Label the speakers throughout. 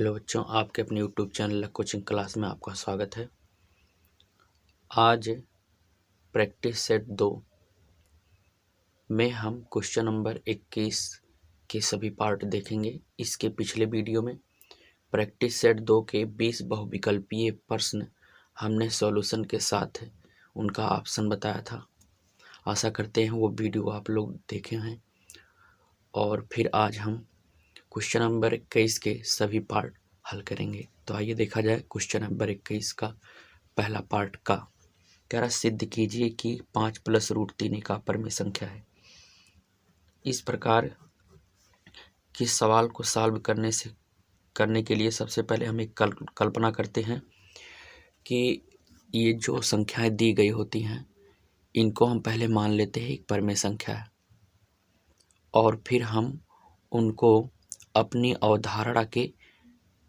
Speaker 1: Hello बच्चों, आपके अपने यूट्यूब चैनल कोचिंग क्लास में आपका स्वागत है। आज प्रैक्टिस सेट 2 में हम क्वेश्चन नंबर 21 के सभी पार्ट देखेंगे। इसके पिछले वीडियो में प्रैक्टिस सेट 2 के 20 बहुविकल्पीय प्रश्न हमने सॉल्यूशन के साथ उनका ऑप्शन बताया था। आशा करते हैं वो वीडियो आप लोग देखे हैं। और फिर आज हम क्वेश्चन नंबर 21 के सभी पार्ट हल करेंगे। तो आइए देखा जाए क्वेश्चन नंबर 21 का पहला पार्ट का। कह रहा सिद्ध कीजिए कि 5 + √3 एक अपरिमेय संख्या है। इस प्रकार के सवाल को सॉल्व करने के लिए सबसे पहले हम एक कल्पना करते हैं कि ये जो संख्याएं दी गई होती हैं इनको हम पहले मान लेते हैं एक परिमेय संख्या है, और फिर हम उनको अपनी अवधारणा के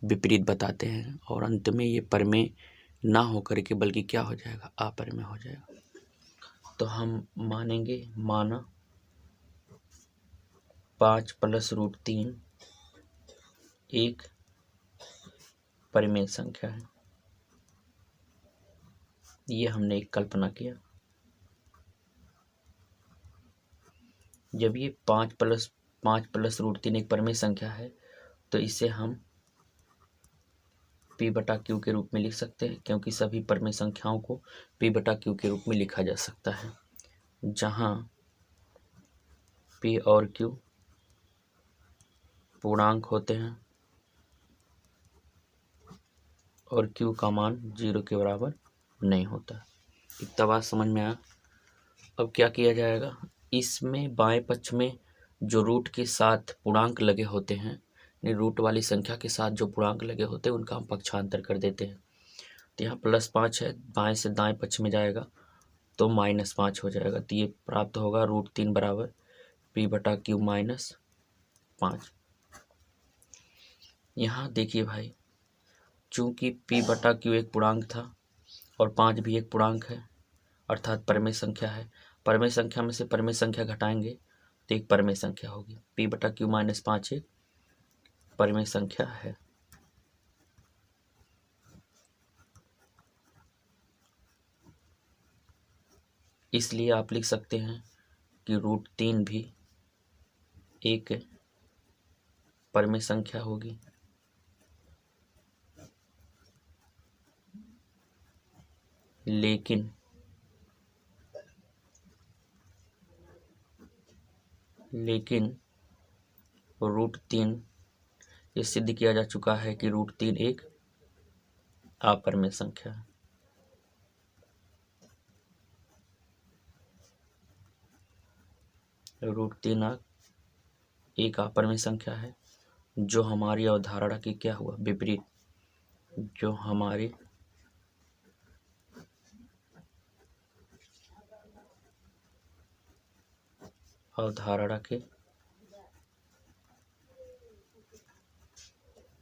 Speaker 1: विपरीत बताते हैं, और अंत में ये परिमेय ना होकर के बल्कि क्या हो जाएगा, अपरिमेय हो जाएगा। तो हम मानेंगे, माना 5 + √3 एक परिमेय संख्या है। ये हमने एक कल्पना किया। जब ये 5 + √3 एक परिमेय संख्या है तो इसे हम P/Q के रूप में लिख सकते हैं, क्योंकि सभी परिमेय संख्याओं को P/Q के रूप में लिखा जा सकता है, जहां P और Q पूर्णांक होते हैं और Q का मान 0 के बराबर नहीं होता। इतना बात समझ में आया। अब क्या किया जाएगा, इसमें बाएं पक्ष में जो रूट के साथ पूर्णांक लगे होते हैं, रूट वाली संख्या के साथ जो पूर्णांक लगे होते हैं उनका हम पक्षांतर कर देते हैं। तो यहाँ +5 है, बाएं से दाएं पक्ष में जाएगा तो -5 हो जाएगा। तो ये प्राप्त होगा √3 बराबर P/Q -5। यहाँ देखिए भाई, चूंकि P/Q एक पूर्णांक था और 5 भी एक पूर्णांक है, अर्थात परिमेय संख्या है। परिमेय संख्या में से परिमेय संख्या घटाएंगे तो एक परिमेय संख्या होगी। P/Q -5 एक परिमेय संख्या है। इसलिए आप लिख सकते हैं कि √3 भी एक परिमेय संख्या होगी। लेकिन √3 ये सिद्ध किया जा चुका है कि √3 एक अपरिमेय संख्या है। √3 एक अपरिमेय संख्या है, जो हमारी अवधारणा की क्या हुआ, विपरीत, जो हमारी अवधारणा के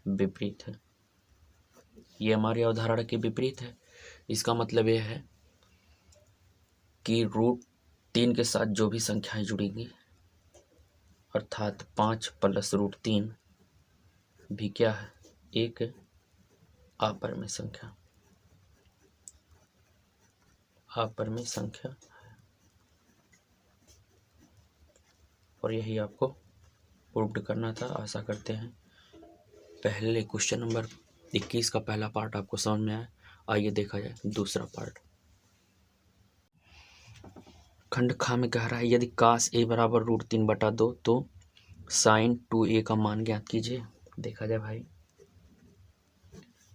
Speaker 1: विपरीत है। ये हमारी अवधारणा के विपरीत है। इसका मतलब यह है कि √3 के साथ जो भी संख्याएं जुड़ेंगी, अर्थात 5 + √3 भी क्या है, एक अपरिमेय संख्या, अपरिमेय संख्या है। और यही आपको प्रूव करना था। आशा करते हैं पहले क्वेश्चन नंबर 21 का पहला पार्ट आपको समझ में आया। आइए देखा जाए दूसरा पार्ट। खंड खा में कह रहा है, यदि cos A बराबर √3/2 तो sin 2A का मान ज्ञात कीजिए। देखा जाए भाई,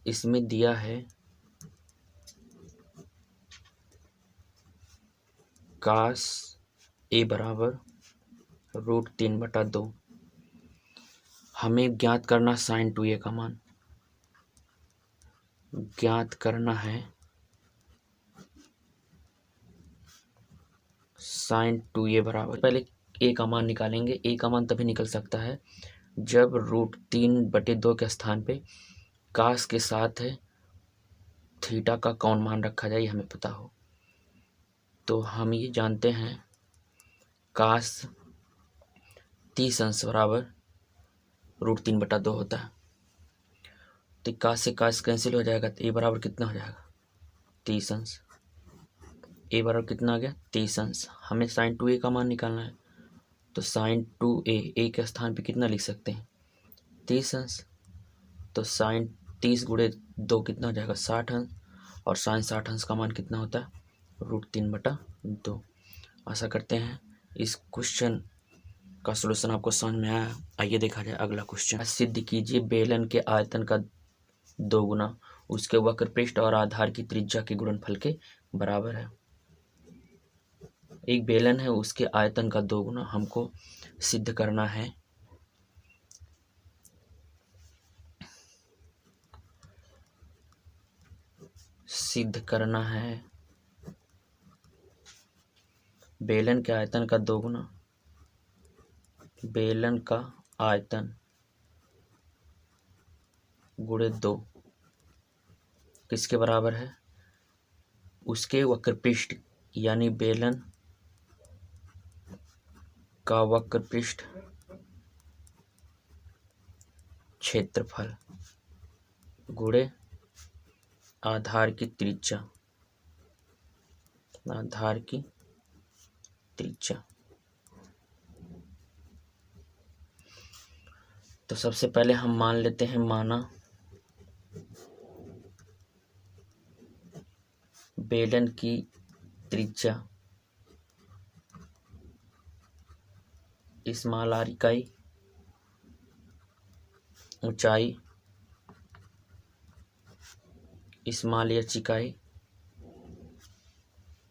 Speaker 1: इसमें दिया है cos A बराबर √3/2। हमें ज्ञात करना sin 2A का मान ज्ञात करना है। sin 2A बराबर, पहले A का मान निकालेंगे। A का मान तभी निकल सकता है जब √3/2 के स्थान पे cos के साथ थीटा का कौन मान रखा जाए, हमें पता हो। तो हम ये जानते हैं cos 30 अंश बराबर √3/2 होता है। तो का से का कैंसिल हो जाएगा, तो ए बराबर कितना हो जाएगा 30 अंश। ए बराबर कितना आ गया 30 अंश। हमें साइन 2a का मान निकालना है, तो साइन 2a ए के स्थान पे कितना लिख सकते हैं 30 अंश। तो साइन 30 गुणे 2 कितना हो जाएगा 60 अंश, और साइन 60 अंश का मान कितना होता है √3/2। आशा करते हैं इस क्वेश्चन का सलूशन आपको समझ में आया। आइए देखा जाए अगला क्वेश्चन। सिद्ध कीजिए बेलन के आयतन का 2 गुना उसके वक्र पृष्ठ और आधार की त्रिज्या के गुणनफल के बराबर है। एक बेलन है, उसके आयतन का 2 गुना हमको सिद्ध करना है। बेलन के आयतन का 2 गुना, बेलन का आयतन गुणे 2 किसके बराबर है, उसके वक्र पृष्ठ यानी बेलन का वक्र पृष्ठ क्षेत्रफल गुणे आधार की त्रिज्या, तो सबसे पहले हम मान लेते हैं, माना बेलन की त्रिज्या स्मॉल r इकाई, ऊंचाई स्मॉल h इकाई,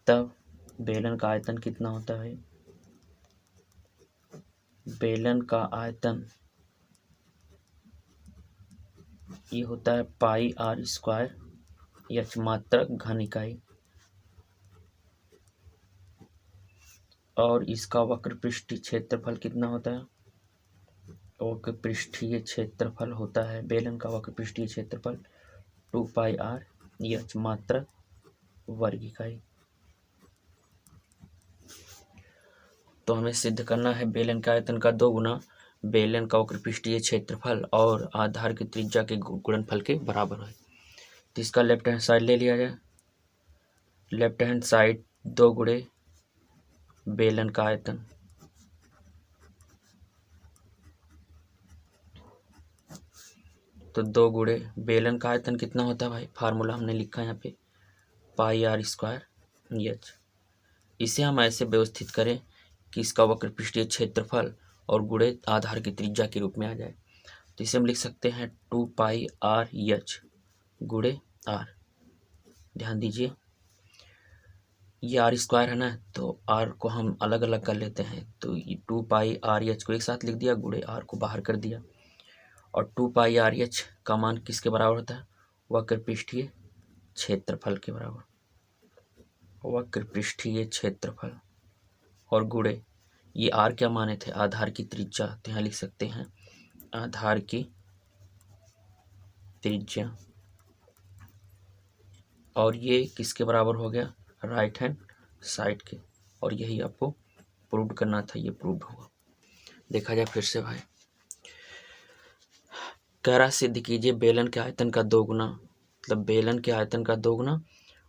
Speaker 1: तब बेलन का आयतन कितना होता है, बेलन का आयतन ये होता है πr² h मात्रक घन इकाई, और इसका वक्र पृष्ठीय क्षेत्रफल कितना होता है, वक्र पृष्ठीय क्षेत्रफल होता है, बेलन का वक्र पृष्ठीय क्षेत्रफल 2πr h मात्रक वर्ग इकाई। तो हमें सिद्ध करना है बेलन के आयतन का 2 गुना बेलन का वक्र पृष्ठीय क्षेत्रफल और आधार की त्रिज्या के गुणनफल के बराबर है। तो इसका लेफ्ट हैंड साइड ले लिया जाए। लेफ्ट हैंड साइड 2 गुणे बेलन का आयतन, तो 2 गुणे बेलन का आयतन कितना होता है भाई, फार्मूला हमने लिखा है यहाँ पे πr² h। इसे हम ऐसे व्यवस्थित करें कि इसका वक्र पृष्ठीय क्षेत्रफल और गुणे आधार की त्रिज्या के रूप में आ जाए। तो इसे हम लिख सकते हैं 2πr गुणे r। ध्यान दीजिए ये r² है ना, तो r को हम अलग अलग कर लेते हैं, तो ये 2πr को एक साथ लिख दिया, गुणे r को बाहर कर दिया। और 2πr का मान किसके बराबर होता है, वक्र पृष्ठीय क्षेत्रफल के बराबर, वक्र पृष्ठीय क्षेत्रफल, और गुणे ये r क्या माने थे, आधार की त्रिज्या, तो यहाँ लिख सकते हैं आधार की त्रिज्या, और ये किसके बराबर हो गया, राइट हैंड साइड के। और यही आपको प्रूव करना था, ये प्रूव होगा। देखा जाए फिर से भाई, कह रहा सिद्ध कीजिए बेलन के आयतन का 2 गुना, मतलब बेलन के आयतन का 2 गुना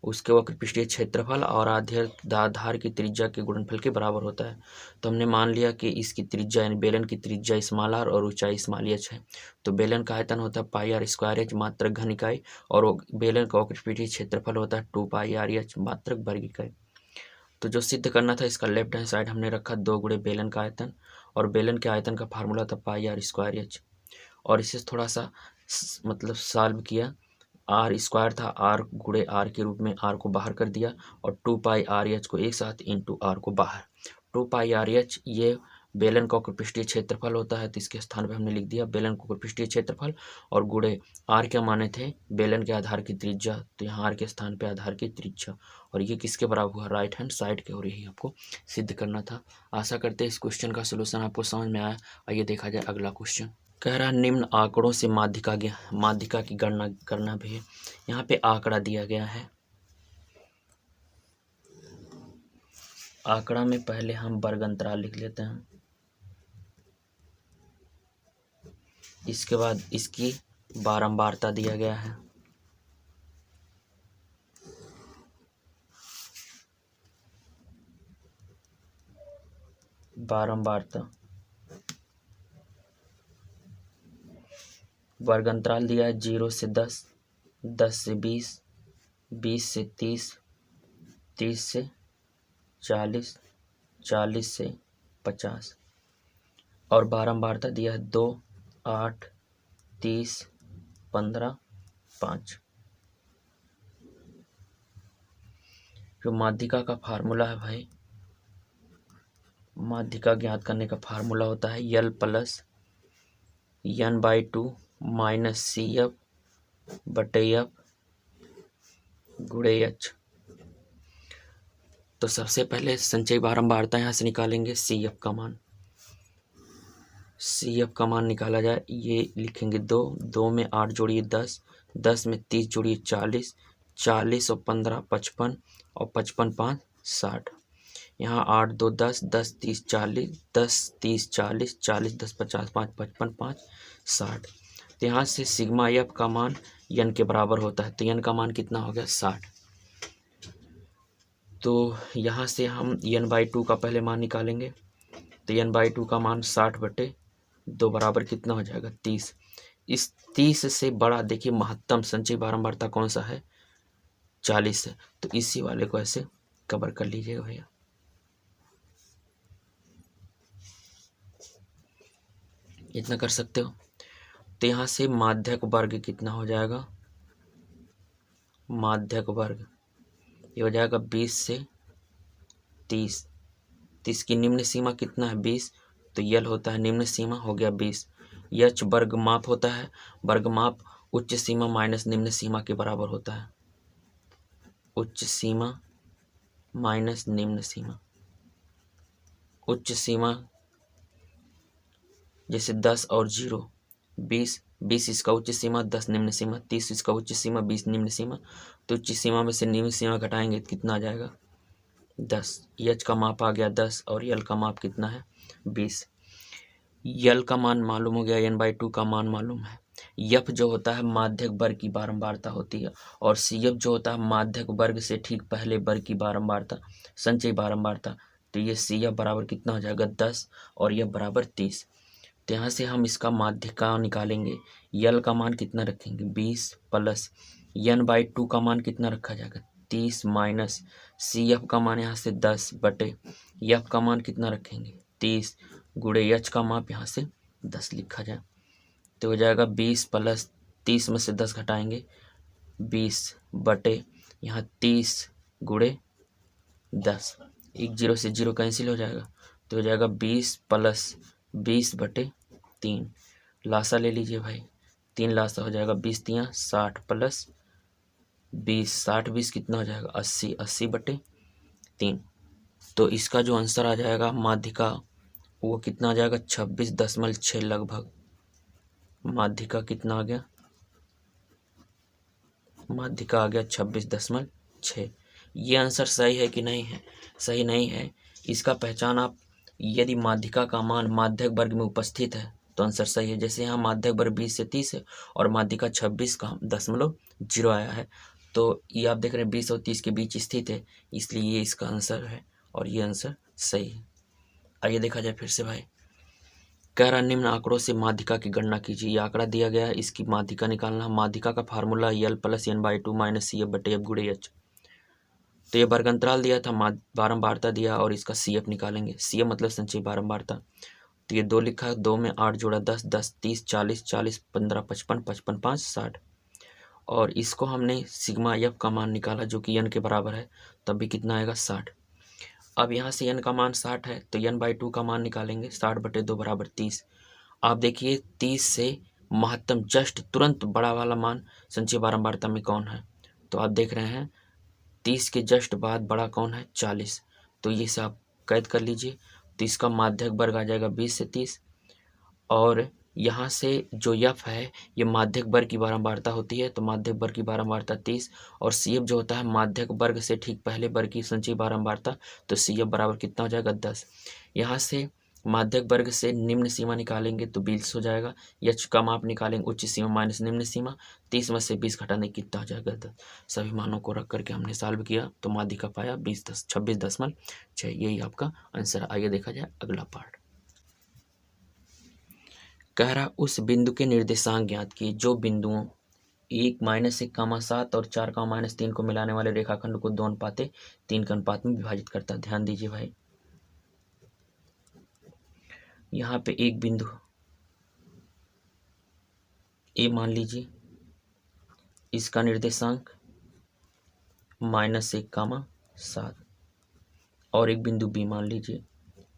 Speaker 1: उसके वक्र पृष्ठीय क्षेत्रफल और आधार की त्रिज्या के गुणनफल के बराबर होता है। तो हमने मान लिया कि इसकी त्रिज्या यानी बेलन की त्रिज्या स्मॉल r और ऊंचाई स्मॉल h है। तो बेलन का आयतन होता है πr² h मात्रक घन इकाई, और बेलन का वक्र पृष्ठीय क्षेत्रफल होता है 2πr h मात्रक वर्ग इकाई। तो जो सिद्ध करना था, इसका लेफ्ट हैंड साइड हमने रखा 2 गुणे बेलन का आयतन, और बेलन के आयतन का फार्मूला था πr² h, और इसे थोड़ा सा मतलब सॉल्व किया। r² था, r गुणे r के रूप में r को बाहर कर दिया, और 2πr h को एक साथ इंटू r को बाहर। 2πr h ये बेलन का वक्र पृष्ठीय क्षेत्रफल होता है, तो इसके स्थान पे हमने लिख दिया बेलन का वक्र पृष्ठीय क्षेत्रफल, और गुणे r क्या माने थे, बेलन के आधार की त्रिज्या, तो यहाँ r के स्थान पे आधार की त्रिज्या, और ये किसके बराबर हुआ, राइट हैंड साइड के, और यही आपको सिद्ध करना था। आशा करते हैं इस क्वेश्चन का सोल्यूशन आपको समझ में आया। आइए देखा जाए अगला क्वेश्चन। कह रहा निम्न आंकड़ों से माध्यिका की गणना करना भी है। यहाँ पे आंकड़ा दिया गया है, आंकड़ा में पहले हम वर्ग अंतराल लिख लेते हैं, इसके बाद इसकी बारंबारता दिया गया है। बारंबारता, वर्ग अंतराल दिया है 0 से 10, 10 से 20, 20 से 30, 30 से 40, 40 से 50 और बारंबारता दिया है 2, 8, 30, 15, 5। जो माध्यिका का फार्मूला है भाई, माध्यिका ज्ञात करने का फार्मूला होता है यल प्लस n/2 माइनस CF बटे F गुणे H। तो सबसे पहले संचयी बारंबारता यहाँ से निकालेंगे। CF का मान, CF का मान निकाला जाए, ये लिखेंगे 2, 2 में 8 जोड़िए 10, 10 में 30 जोड़िए 40, 40 और 15 55 और 55 5 60। यहाँ 8 2 10, 10 30 40, 10 30 40, 40 10 50 5 55 5 60। तो यहाँ से सिग्मा एफ का मान n के बराबर होता है। तो n का मान कितना हो गया 60। तो यहाँ से हम n/2 का पहले मान निकालेंगे। तो n/2 का मान 60/2 बराबर कितना हो जाएगा 30। इस 30 से बड़ा देखिए महत्तम संचयी बारंबारता कौन सा है 40 है। तो इसी वाले को ऐसे कवर कर लीजिएगा भैया। इतना कर सकते हो। तो यहाँ से माध्यक वर्ग कितना हो जाएगा, माध्यक वर्ग ये हो जाएगा 20 से 30। 30 की निम्न सीमा कितना है 20, तो यल होता है निम्न सीमा हो गया 20। यच वर्ग माप होता है, वर्ग माप उच्च सीमा माइनस निम्न सीमा के बराबर होता है। उच्च सीमा माइनस निम्न सीमा, उच्च सीमा जैसे 10 और 0 20, 20 इसका उच्च सीमा, 10 निम्न सीमा, 30 इसका उच्च सीमा, 20 निम्न सीमा। तो उच्च सीमा में से निम्न सीमा घटाएंगे तो कितना आ जाएगा 10। यच का माप आ गया 10 और यल का माप कितना है 20। यल का मान मालूम हो गया, n/2 का मान मालूम है। यफ जो होता है माध्यक वर्ग की बारंबारता होती है और CF जो होता है माध्यक वर्ग से ठीक पहले वर्ग की बारंबारता, संचयी बारंबारता। तो ये CF बराबर कितना हो जाएगा 10 और यह बराबर 30। तो यहाँ से हम इसका माध्यिका निकालेंगे। यल का मान कितना रखेंगे 20 प्लस n/2 का मान कितना रखा जाएगा 30 माइनस CF का मान यहाँ से 10 बटे F का मान कितना रखेंगे 30 गुणे H का माप यहाँ से 10 लिखा जाए। तो हो जाएगा 20 प्लस 30 में से 10 घटाएंगे 20 बटे यहाँ 30 गुणे 10, एक 0 से 0 कैंसिल हो जाएगा। तो हो जाएगा 20 प्लस 20 बटे 3। लासा ले लीजिए भाई, 3 लासा हो जाएगा 20 3 60 प्लस 20, 60 20 कितना हो जाएगा 80, 80 बटे 3। तो इसका जो आंसर आ जाएगा माध्यिका वो कितना आ जाएगा 26.6 लगभग। माध्यिका कितना आ गया, माध्यिका आ गया 26.6। ये आंसर सही है कि नहीं है, सही नहीं है। इसका पहचान आप, यदि माध्यिका का मान माध्यक वर्ग में उपस्थित है तो आंसर सही है। जैसे यहाँ माध्यक वर्ग 20 से 30 है और माध्यिका 26.0 आया है, तो ये आप देख रहे हैं 20 और 30 के बीच स्थित है, इसलिए ये इसका आंसर है और ये आंसर सही है। आइए देखा जाए फिर से भाई। कह रहा निम्न आंकड़ों से माध्यिका की गणना कीजिए। ये आंकड़ा दिया गया है, इसकी माध्यिका निकालना। माध्यिका का फार्मूला यल प्लस n/2 माइनस CF बटे F गुणे H। तो ये वर्ग अंतराल दिया था, बारंबारता दिया और इसका CF निकालेंगे। CF मतलब संचयी बारंबारता। तो ये 2 लिखा है, 2 में 8 जोड़ा 10, 10 30 40, 40 15 55 55 5 60 और इसको हमने सिग्मा F का मान निकाला जो कि n के बराबर है, तब भी कितना आएगा 60। अब यहाँ से n का मान 60 है तो n/2 का मान निकालेंगे, 60/2 बराबर 30। आप देखिए 30 से महत्तम जस्ट तुरंत बड़ा वाला मान संचयी बारंबारता में कौन है, तो आप देख रहे हैं 30 के जस्ट बाद बड़ा कौन है 40। तो ये से आप कैद कर लीजिए। तो इसका माध्यक वर्ग आ जाएगा 20 से 30 और यहाँ से जो F है ये माध्यक वर्ग की बारंबारता होती है, तो माध्यक वर्ग की बारंबारता 30 और CF जो होता है माध्यक वर्ग से ठीक पहले वर्ग की संचयी बारंबारता, तो CF बराबर कितना हो जाएगा 10। यहाँ से माध्यक वर्ग से निम्न सीमा निकालेंगे तो 20 हो जाएगा। यक्ष का माप निकालेंगे उच्च सीमा माइनस निम्न सीमा, 30 में से 20 घटाने कितना हो जाएगा 10। सभी मानों को रख करके हमने सॉल्व किया तो माध्यिका पाया 26.6। यही आपका आंसर। आइए देखा जाए अगला पार्ट। कह रहा उस बिंदु के निर्देशांक ज्ञात किए जो बिंदुओं 1 -1, 7 और 4, -3 को मिलाने वाले रेखाखंड को 2:3 के अनुपात में विभाजित करता है। ध्यान दीजिए भाई, यहाँ पे एक बिंदु ए मान लीजिए, इसका निर्देशांक -1, 7 और एक बिंदु बी मान लीजिए,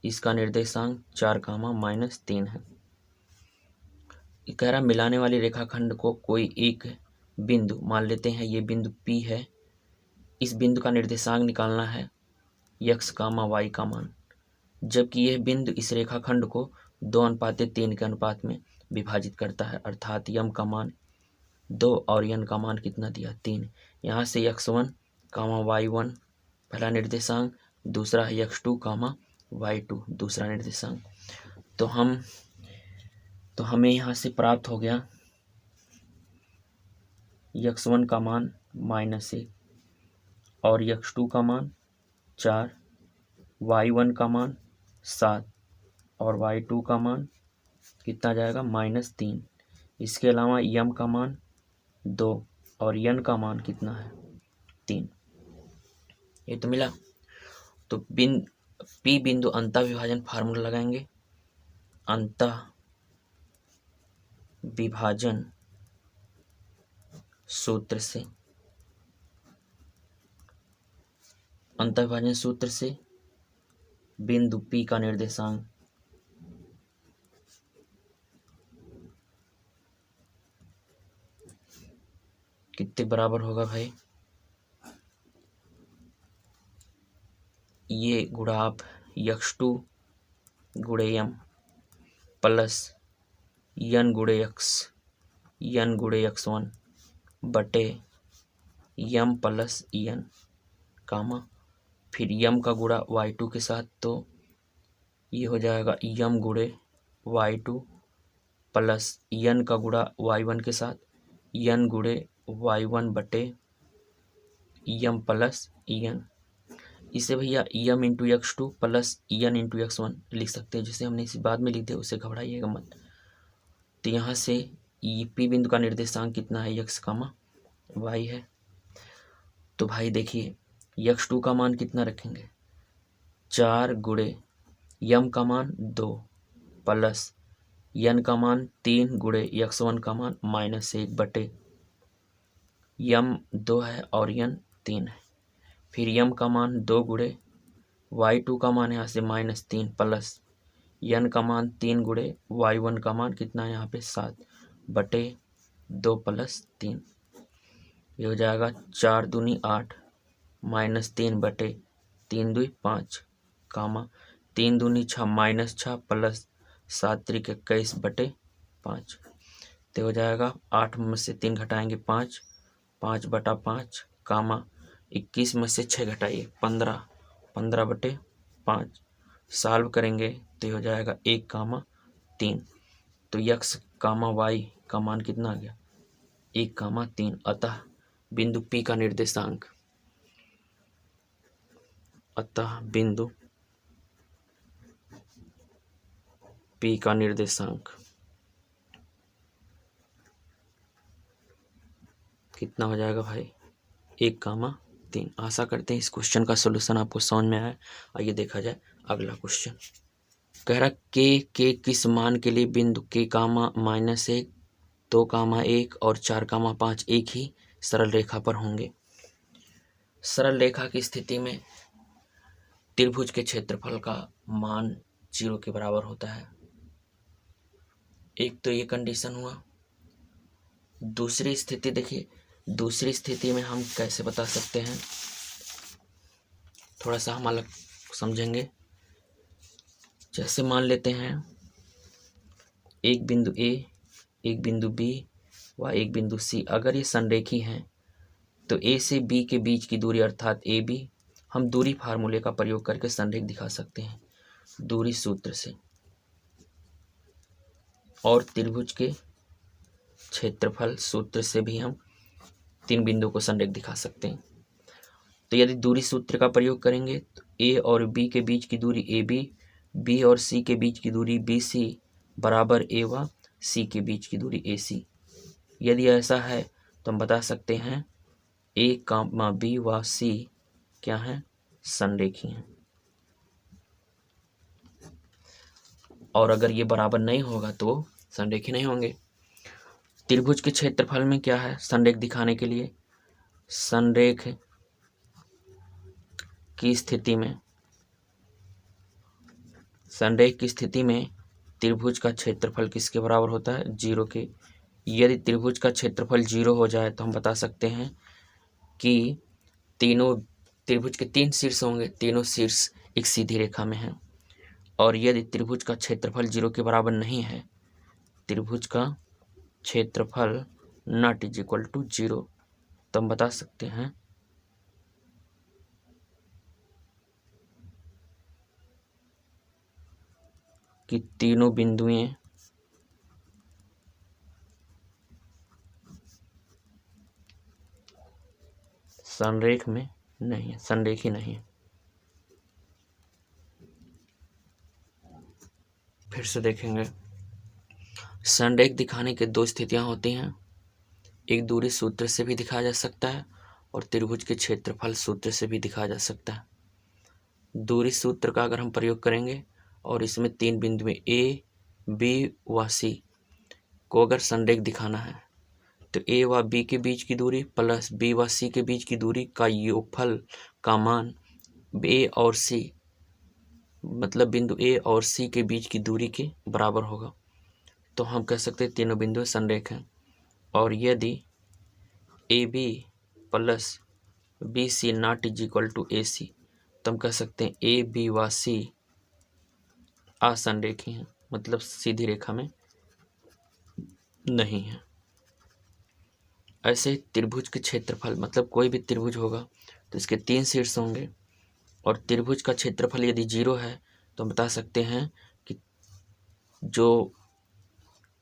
Speaker 1: इसका निर्देशांक 4, -3 है। कह रहा मिलाने वाली रेखाखंड को कोई एक बिंदु मान लेते हैं, ये बिंदु P है। इस बिंदु का निर्देशांक निकालना है x, y का मान, जबकि यह बिंदु इस रेखाखंड को 2:3 के अनुपात में विभाजित करता है, अर्थात m का मान 2 और n का मान कितना दिया 3। यहाँ से x1, y1 पहला निर्देशांक, दूसरा है x2, y2 दूसरा निर्देशांक। तो हमें यहाँ से प्राप्त हो गया x1 का मान -1 और x2 का मान 4, y1 का मान 7 और y2 का मान कितना जाएगा -3। इसके अलावा m का मान 2 और n का मान कितना है 3। ये तो मिला। तो P बिंदु अंतः विभाजन फार्मूला लगाएंगे। अंतः विभाजन सूत्र से, अंतः विभाजन सूत्र से बिंदु P का निर्देशांक कितने बराबर होगा भाई, ये गुणा आप x2 गुणे m प्लस n गुणे x1 बटे m प्लस n, फिर m का गुणा y2 के साथ, तो ये हो जाएगा m गुणे y2 प्लस n का गुणा y1 के साथ n गुणे y1 बटे m प्लस n। इसे भैया m into x2 plus n into x1 लिख सकते हैं, जिसे हमने इसी बाद में लिख दिया, उसे घबराइएगा मत। तो यहाँ से P बिंदु का निर्देशांक कितना है x, y है। तो भाई देखिए x2 का मान कितना रखेंगे 4 गुणे m का मान 2 प्लस n का मान 3 गुणे x1 का मान -1 बटे m 2 है और n 3 है। फिर m का मान 2 गुणे y2 का मान यहाँ से -3 प्लस n का मान 3 गुणे y1 का मान कितना है यहाँ पे 7 बटे 2 प्लस 3। ये हो जाएगा 4 दूनी 8 -3 बटे 3 दूनी 5, 3 दूनी 6 -6 प्लस 7 त्रिक 21 बटे 5। तो हो जाएगा 8 में से 3 घटाएंगे 5, 5 बटा 5, 21 में से 6 घटाइए 15, 15 बटे 5। सॉल्व करेंगे तो हो जाएगा 1, 3। तो x, y का मान कितना आ गया 1, 3। अतः बिंदु P का निर्देशांक, P का निर्देशांक कितना हो जाएगा भाई 1, 3। आशा करते हैं इस क्वेश्चन का सलूशन आपको समझ में आया। आइए देखा जाए अगला क्वेश्चन। कह रहा के किस मान के लिए बिंदु k, -1, 2, 1 और 4, 5 एक ही सरल रेखा पर होंगे। सरल रेखा की स्थिति में त्रिभुज के क्षेत्रफल का मान 0 के बराबर होता है। एक तो ये कंडीशन हुआ। दूसरी स्थिति देखिए, दूसरी स्थिति में हम कैसे बता सकते हैं, थोड़ा सा हम अलग समझेंगे। जैसे मान लेते हैं एक बिंदु A, एक बिंदु B व एक बिंदु C, अगर ये संरेखी हैं तो A से B के बीच की दूरी अर्थात AB हम दूरी फार्मूले का प्रयोग करके संरेख दिखा सकते हैं दूरी सूत्र से। और त्रिभुज के क्षेत्रफल सूत्र से भी हम तीन बिंदुओं को संरेख दिखा सकते हैं। तो यदि दूरी सूत्र का प्रयोग करेंगे तो ए और बी के बीच की दूरी ए बी और सी के बीच की दूरी बी सी बराबर ए व सी के बीच की दूरी ए सी। यदि ऐसा है तो हम बता सकते हैं ए कामा बी व सी क्या है, संरेखी हैं। और अगर ये बराबर नहीं होगा तो वो संरेखी नहीं होंगे। त्रिभुज के क्षेत्रफल में क्या है, संरेख दिखाने के लिए संरेख की स्थिति में त्रिभुज का क्षेत्रफल किसके बराबर होता है, 0 के। यदि त्रिभुज का क्षेत्रफल 0 हो जाए तो हम बता सकते हैं कि तीनों त्रिभुज के 3 शीर्ष होंगे, तीनों शीर्ष एक सीधी रेखा में हैं। और यदि त्रिभुज का क्षेत्रफल 0 के बराबर नहीं है, त्रिभुज का क्षेत्रफल नॉट इज इक्वल टू 0, तो हम बता सकते हैं कि तीनों बिंदुएं संरेख में नहीं है, संरेखी नहीं है। फिर से देखेंगे, संरेख दिखाने के दो स्थितियां होती हैं। एक दूरी सूत्र से भी दिखाया जा सकता है और त्रिभुज के क्षेत्रफल सूत्र से भी दिखाया जा सकता है। दूरी सूत्र का अगर हम प्रयोग करेंगे और इसमें तीन बिंदुएं ए बी व सी को अगर संरेख दिखाना है तो ए व बी के बीच की दूरी प्लस बी व सी के बीच की दूरी का योगफल का मान ए और सी, मतलब बिंदु ए और सी के बीच की दूरी के बराबर होगा। तो हम कह सकते हैं तीनों बिंदु संरेख हैं। और यदि A B plus B C not is equal to A C, तो हम कह सकते हैं ए बी व सी असंरेखी हैं, मतलब सीधी रेखा में नहीं है। ऐसे त्रिभुज के क्षेत्रफल, मतलब कोई भी त्रिभुज होगा तो इसके 3 शीर्ष होंगे और त्रिभुज का क्षेत्रफल यदि 0 है तो हम बता सकते हैं कि जो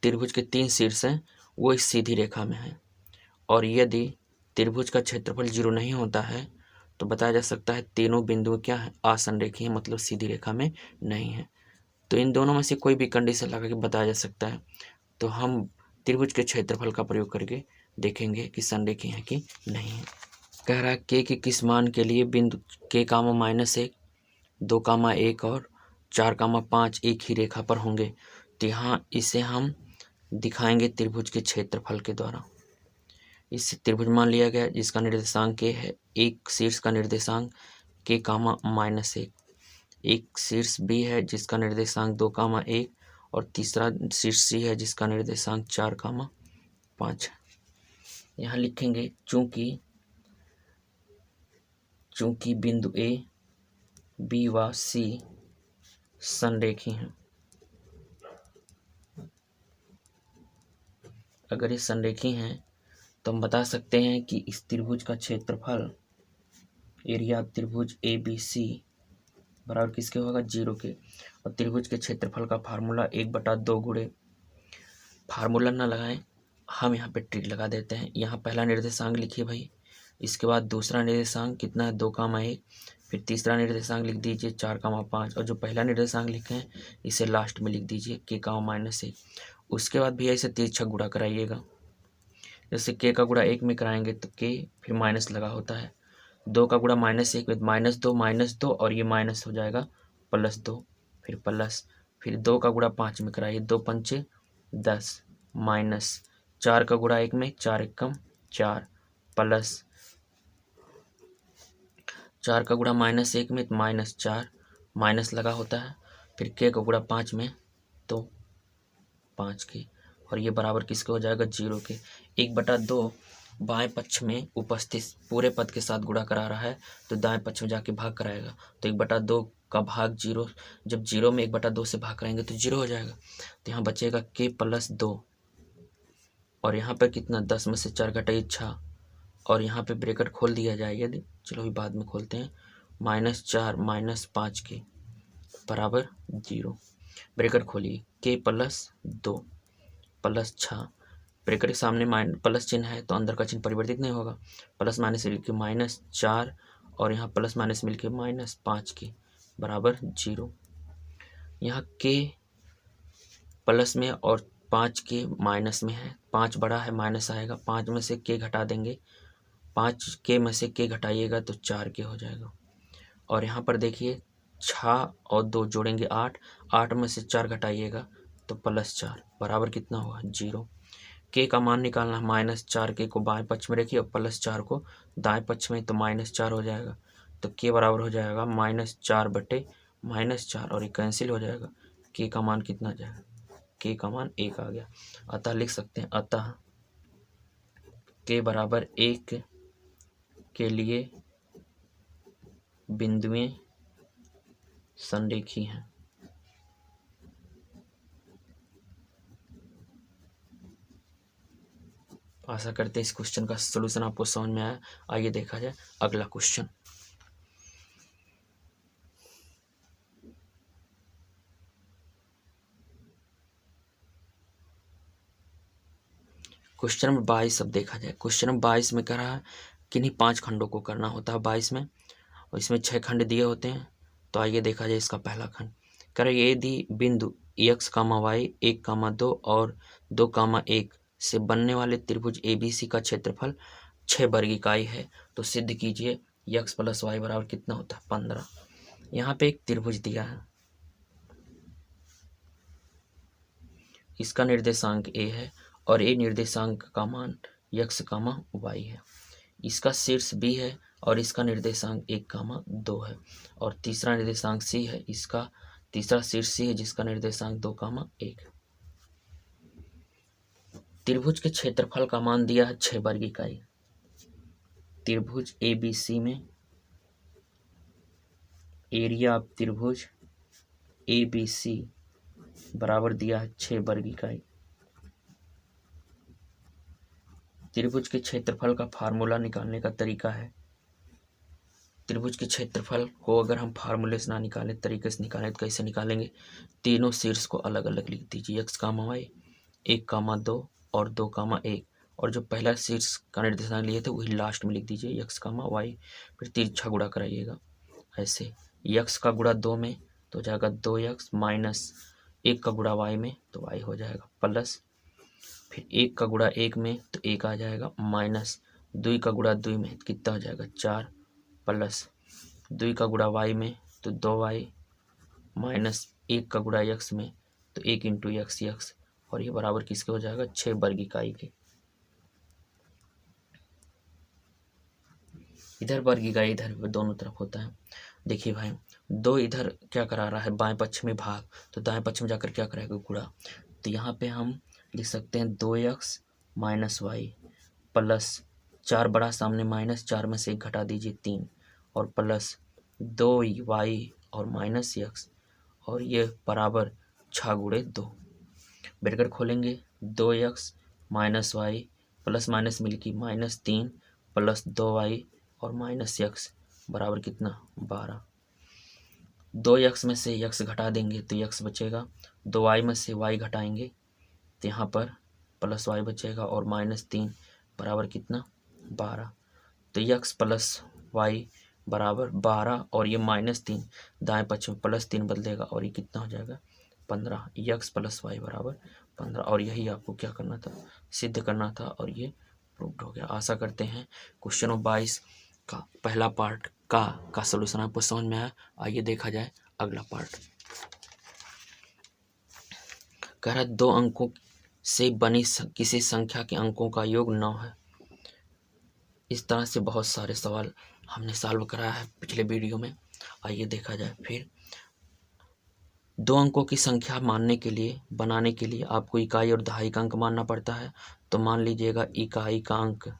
Speaker 1: त्रिभुज के 3 शीर्ष हैं वो इस सीधी रेखा में हैं। और यदि त्रिभुज का क्षेत्रफल 0 नहीं होता है तो बताया जा सकता है तीनों बिंदु क्या है, असंरेखी हैं, मतलब सीधी रेखा में नहीं है। तो इन दोनों में से कोई भी कंडीशन लगा के बताया जा सकता है। तो हम त्रिभुज के क्षेत्रफल का प्रयोग करके देखेंगे कि संरेखी है कि नहीं है। कह रहा है के किस मान के लिए बिंदु के कामा -1, 2 कामा 1 और 4 कामा 5 एक ही रेखा पर होंगे। तो यहाँ इसे हम दिखाएंगे त्रिभुज के क्षेत्रफल के द्वारा। इस त्रिभुज मान लिया गया जिसका निर्देशांक के है, एक शीर्ष का निर्देशांक के कामा -1, एक शीर्ष बी है जिसका निर्देशांक 2 कामा 1 और तीसरा शीर्ष सी है जिसका निर्देशांक 4 कामा 5 है। यहाँ लिखेंगे चूंकि बिंदु ए बी व सी संरेखी हैं। अगर ये संरेखी हैं तो हम बता सकते हैं कि इस त्रिभुज का क्षेत्रफल, एरिया त्रिभुज ए बी सी बराबर किसके होगा, 0 के। और त्रिभुज के क्षेत्रफल का फार्मूला 1/2 गुणे, फार्मूला ना लगाएं, हम यहाँ पे ट्रिक लगा देते हैं। यहाँ पहला निर्देशांक लिखिए भाई, इसके बाद दूसरा निर्देशांक कितना है, 2 कामा 1, फिर तीसरा निर्देशांक लिख दीजिए 4 कामा 5 और जो पहला निर्देशांक लिखे हैं इसे लास्ट में लिख दीजिए के कामा -1। उसके बाद भी ऐसे तिरछा गुणा कराइएगा। जैसे के का गुणा 1 में कराएंगे तो के फिर माइनस लगा होता है, 2 का गुणा -1 में -2 और ये माइनस हो जाएगा +2, फिर प्लस, फिर 2 का गुणा 5 में कराइए, 2 पंचे 10 माइनस, 4 का गुणा 1 में 4 एकम 4 प्लस, 4 का गुणा -1 में -4 माइनस लगा होता है, फिर के का गुणा 5 में तो 5 के, और ये बराबर किसके हो जाएगा, 0 के। 1/2 बाएं पक्ष में उपस्थित पूरे पद के साथ गुणा करा रहा है तो दाएं पक्ष में जाके भाग कराएगा। तो 1/2 का भाग 0, जब 0 में 1/2 से भाग कराएंगे तो 0 हो जाएगा। तो यहाँ बचेगा के + 2 और यहाँ पर कितना, 10 में से 4 घटाइए 6 और यहाँ पे ब्रैकेट खोल दिया जाए यदि, चलो अभी बाद में खोलते हैं, -4 - 5 के बराबर 0, ब्रैकेट खोलिए, के + 2 प्लस 6, ब्रैकेट के सामने प्लस चिन्ह है तो अंदर का चिन्ह परिवर्तित नहीं होगा। प्लस माइनस मिलके -4 और यहाँ प्लस माइनस मिलके -5 के बराबर 0। यहाँ के प्लस में और 5 के माइनस में है, 5 बड़ा है माइनस आएगा, 5 में से के घटा देंगे, 5 के में से के घटाइएगा तो 4 के हो जाएगा। और यहाँ पर देखिए 6 और 2 जोड़ेंगे 8, 8 में से 4 घटाइएगा तो +4 बराबर कितना हुआ 0। के का मान निकालना है, -4 के को बाएं पक्ष में रखिए और +4 को दाएं पक्ष में, तो -4 हो जाएगा। तो के बराबर हो जाएगा -4 बटे -4 और ये कैंसिल हो जाएगा। के का मान कितना आ जाएगा, के का मान 1 आ गया। अतः लिख सकते हैं, अतः के बराबर 1 के लिए बिंदुएं संरेखी हैं। आशा करते हैं इस क्वेश्चन का सलूशन आपको समझ में आया। आइए देखा जाए अगला क्वेश्चन। क्वेश्चन नंबर 22 अब देखा जाए। क्वेश्चन नंबर 22 में कह रहा है किन्हीं 5 खंडों को करना होता है 22 में, और इसमें 6 खंड दिए होते हैं। तो आइए देखा जाए इसका पहला खंड। कह रहा है यदि बिंदु x, y 1, 2 और 2, 1 से बनने वाले त्रिभुज ABC का क्षेत्रफल 6 वर्ग इकाई है तो सिद्ध कीजिए x + y बराबर कितना होता है 15। यहाँ पे एक त्रिभुज दिया है, इसका निर्देशांक a है और a निर्देशांक का मान x, y है। इसका शीर्ष b है और इसका निर्देशांक 1, 2 है और तीसरा निर्देशांक c है, इसका तीसरा शीर्ष c है जिसका निर्देशांक 2, 1 है। त्रिभुज के क्षेत्रफल का मान दिया है 6 वर्ग इकाई। त्रिभुज ABC में एरिया ऑफ त्रिभुज ABC बराबर दिया है 6 वर्ग इकाई। त्रिभुज के क्षेत्रफल का फार्मूला निकालने का तरीका है, त्रिभुज के क्षेत्रफल को अगर हम फार्मूले से ना निकालें, तरीके से निकालें तो कैसे निकालेंगे, तीनों शीर्ष को अलग अलग लिख दीजिए, x, y 1, 2 और 2, 1 और जो पहला शीर्ष का निर्देशांक लिए थे वही लास्ट में लिख दीजिए x, y। फिर तिरछा गुणा कराइएगा ऐसे, x का गुणा 2 में तो हो जाएगा 2x माइनस 1 का गुणा y में तो y हो जाएगा प्लस, फिर 1 का गुणा 1 में तो 1 आ जाएगा माइनस 2 का गुणा 2 में कितना हो जाएगा 4 प्लस 2 का गुणा y में तो 2y माइनस 1 का गुणा x में तो 1 इंटू x और ये बराबर किसके हो जाएगा 6 वर्ग इकाई के। इधर वर्ग इकाई इधर दोनों तरफ होता है। देखिए भाई 2 इधर क्या करा रहा है बाएं पक्ष में भाग, तो दाएं पक्ष में जाकर क्या कराएगा गुणा। तो यहाँ पे हम लिख सकते हैं 2x माइनस वाई प्लस 4 बड़ा सामने माइनस 4 में से 1 घटा दीजिए 3 और प्लस 2y और माइनस x और ये बराबर 6 गुणे 2। ब्रैकेट खोलेंगे 2x minus Y plus minus मिलके -3 प्लस 2y और माइनस x बराबर कितना 12। 2x में से x घटा देंगे तो x बचेगा, 2y में से y घटाएंगे तो यहाँ पर प्लस y बचेगा और -3 बराबर कितना 12। तो x प्लस y बराबर 12 और ये -3 दाएं पक्ष में +3 बदलेगा और ये कितना हो जाएगा 15। x प्लस y बराबर 15 और यही आपको क्या करना था सिद्ध करना था और ये प्रूव्ड हो गया। आशा करते हैं क्वेश्चन 22 का पहला पार्ट का सलूशन आपको समझ में आया। आइए देखा जाए अगला पार्ट। कह रहा है 2 अंकों से बनी किसी संख्या के अंकों का योग 9 है। इस तरह से बहुत सारे सवाल हमने सॉल्व कराया है पिछले वीडियो में। आइए देखा जाए फिर 2 अंकों की संख्या मानने के लिए बनाने के लिए आपको इकाई और दहाई का अंक मानना पड़ता है। तो मान लीजिएगा इकाई का अंक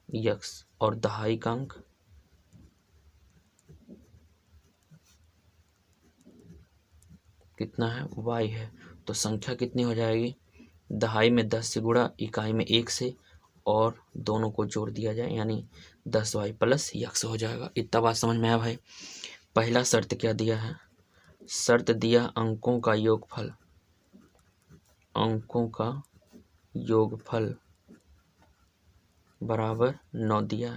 Speaker 1: x और दहाई का अंक कितना है y है। तो संख्या कितनी हो जाएगी, दहाई में 10 से गुणा, इकाई में 1 से और दोनों को जोड़ दिया जाए यानी 10y प्लस x हो जाएगा। इतना बात समझ में आया भाई। पहला शर्त क्या दिया है, शर्त दिया अंकों का योगफल, अंकों का योगफल बराबर 9 दिया।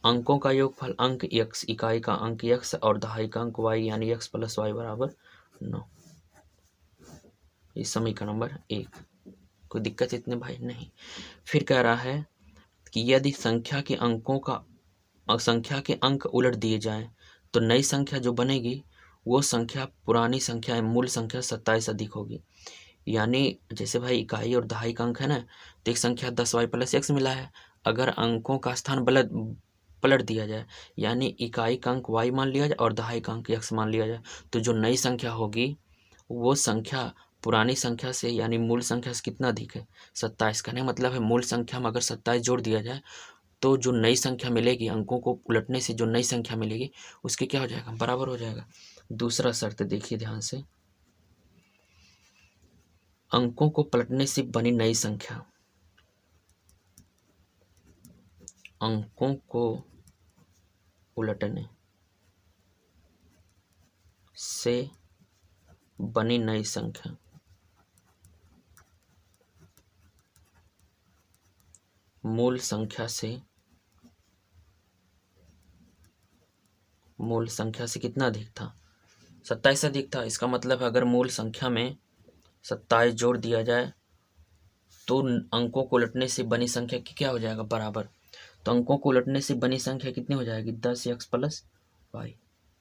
Speaker 1: अंकों का योगफल अंक x, इकाई का अंक x और दहाई का अंक y, यानी x प्लस वाई बराबर 9। इस समीकरण नंबर 1। कोई दिक्कत इतने भाई नहीं। फिर कह रहा है कि यदि संख्या के अंक उलट दिए जाएं तो नई संख्या जो बनेगी वो संख्या पुरानी संख्या मूल संख्या 27 अधिक होगी। यानी जैसे भाई इकाई और दहाई का अंक है ना, तो एक संख्या 10y प्लस x मिला है। अगर अंकों का स्थान पलट दिया जाए, यानी इकाई का अंक y मान लिया जाए और दहाई का अंक x मान लिया जाए, तो जो नई संख्या होगी वो संख्या पुरानी संख्या से यानी मूल संख्या से कितना अधिक है, 27। कहने का मतलब है मूल संख्या में अगर 27 जोड़ दिया जाए तो जो नई संख्या मिलेगी, अंकों को उलटने से जो नई संख्या मिलेगी उसके क्या हो जाएगा, बराबर हो जाएगा। दूसरा शर्त देखिए ध्यान से, अंकों को पलटने से बनी नई संख्या, अंकों को उलटने से बनी नई संख्या मूल संख्या से कितना अधिक था, 27 अधिक था। इसका मतलब है अगर मूल संख्या में 27 जोड़ दिया जाए तो अंकों को उलटने से बनी संख्या की क्या हो जाएगा, बराबर। तो अंकों को उलटने से बनी संख्या कितनी हो जाएगी, 10x प्लस वाई।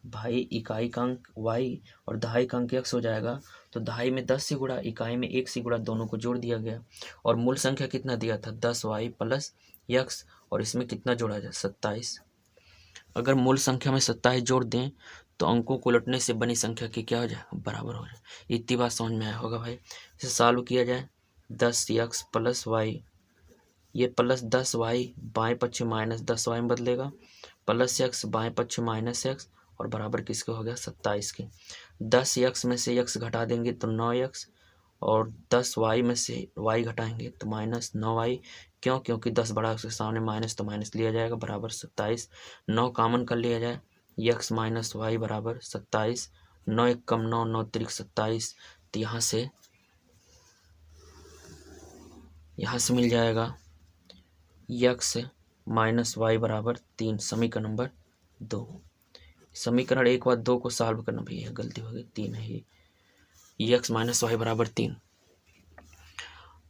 Speaker 1: भाई इकाई का अंक y और दहाई का अंक x हो जाएगा, तो दहाई में 10 से गुणा, इकाई में 1 से गुणा, दोनों को जोड़ दिया गया। और मूल संख्या कितना दिया था, 10y प्लस x, और इसमें कितना जोड़ा जाए, 27। अगर मूल संख्या में 27 जोड़ दें तो अंकों को उलटने से बनी संख्या की क्या हो जाएगा, बराबर हो जाए। इतनी बात समझ में आया होगा भाई। इसे सॉल्व किया जाए, 10x प्लस वाई, ये प्लस 10y बाएं पक्ष माइनस 10y में बदलेगा, प्लस x बाएं पक्ष माइनस x, और बराबर किसके हो गया, 27 के। 10x में से x घटा देंगे तो 9x, और 10y में से y घटाएंगे तो माइनस 9y। क्यों, क्योंकि 10 बड़ा उसके सामने माइनस, तो माइनस लिया जाएगा, बराबर 27। 9 कॉमन कर लिया जाए, x माइनस वाई बराबर 27। 9 एक कम 9, 9 तिरिक 27। तो यहाँ से मिल जाएगा x माइनस वाई बराबर 3। समीकरण नंबर 2। समीकरण 1 व 2 को सॉल्व करना, भैया गलती हो गई, 3 है ये, x माइनस वाई बराबर 3।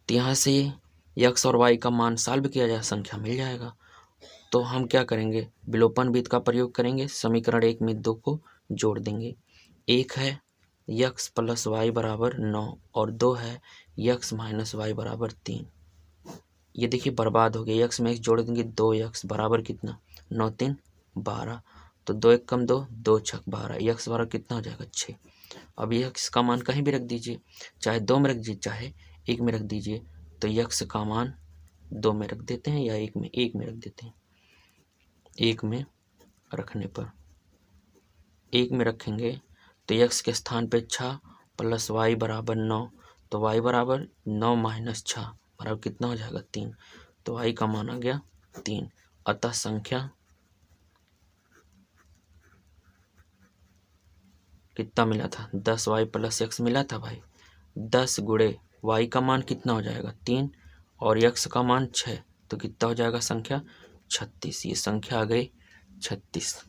Speaker 1: तो यहाँ से x और y का मान सॉल्व किया जाए, संख्या मिल जाएगा। तो हम क्या करेंगे, विलोपन विधि का प्रयोग करेंगे। समीकरण 1 में 2 को जोड़ देंगे। एक है x प्लस वाई बराबर 9 और 2 है x माइनस वाई बराबर 3। ये देखिए बर्बाद हो गया, x में x जोड़ देंगे, 2x बराबर कितना, 9 3 12, तो 2 एक कम 2, 2 छक 12, x बराबर कितना हो जाएगा, 6। अब x का मान कहीं भी रख दीजिए, चाहे 2 में रख दीजिए चाहे 1 में रख दीजिए। तो x का मान 2 में रख देते हैं या 1 में रख देते हैं। 1 में रखने पर 1 में रखेंगे तो x के स्थान पे 6 प्लस वाई बराबर 9, तो y बराबर 9 माइनस 6 बराबर कितना हो जाएगा, 3। तो y का मान आ गया 3। अतः संख्या कितना मिला था, 10y प्लस x मिला था भाई। 10 गुणे y का मान कितना हो जाएगा, 3, और x का मान 6, तो कितना हो जाएगा संख्या, 36। ये संख्या आ गई 36।